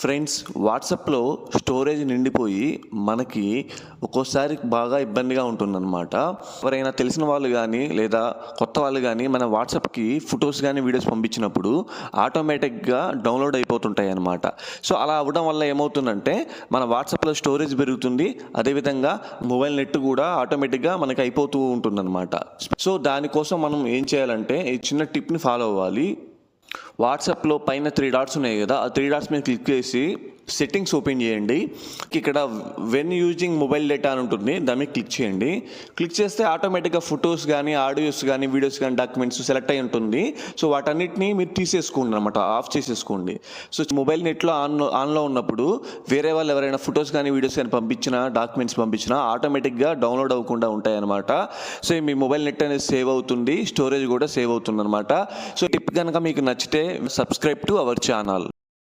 Friends, వాట్సాప్లో storage నిండిపోయి మనకి ఒక్కోసారి బాగా ఇబ్బందిగా ఉంటుందన్నమాట. ఎవరైనా తెలిసిన వాళ్ళు కానీ లేదా కొత్త వాళ్ళు కానీ మన వాట్సాప్కి ఫొటోస్ కానీ వీడియోస్ పంపించినప్పుడు ఆటోమేటిక్గా డౌన్లోడ్ అయిపోతుంటాయి అన్నమాట. సో అలా అవ్వడం వల్ల ఏమవుతుందంటే మన వాట్సాప్లో స్టోరేజ్ పెరుగుతుంది, అదేవిధంగా మొబైల్ నెట్ కూడా ఆటోమేటిక్గా మనకి అయిపోతూ ఉంటుందన్నమాట. సో దానికోసం మనం ఏం చేయాలంటే ఈ చిన్న టిప్ని ఫాలో అవ్వాలి. వాట్సాప్లో పైన 3 డాట్స్ ఉన్నాయి కదా, ఆ 3 డాట్స్ మీద క్లిక్ చేసి సెట్టింగ్స్ ఓపెన్ చేయండి. ఇక్కడ వెన్ యూజింగ్ మొబైల్ డేటా అని ఉంటుంది, దాని మీద క్లిక్ చేయండి. క్లిక్ చేస్తే ఆటోమేటిక్గా ఫొటోస్ కానీ ఆడియోస్ కానీ వీడియోస్ కానీ డాక్యుమెంట్స్ సెలెక్ట్ అయి ఉంటుంది. సో వాటన్నిటిని మీరు తీసేసుకోండి అనమాట, ఆఫ్ చేసేసుకోండి. సో మొబైల్ నెట్లో ఆన్లో ఉన్నప్పుడు వేరే వాళ్ళు ఎవరైనా ఫొటోస్ కానీ వీడియోస్ కానీ పంపించినా డాక్యుమెంట్స్ పంపించినా ఆటోమేటిక్గా డౌన్లోడ్ అవ్వకుండా ఉంటాయి అనమాట. సో మీ మొబైల్ నెట్ అనేది సేవ్ అవుతుంది, స్టోరేజ్ కూడా సేవ్ అవుతుంది అనమాట. సో టిప్ కనుక మీకు నచ్చితే సబ్స్క్రైబ్ టు అవర్ ఛానల్.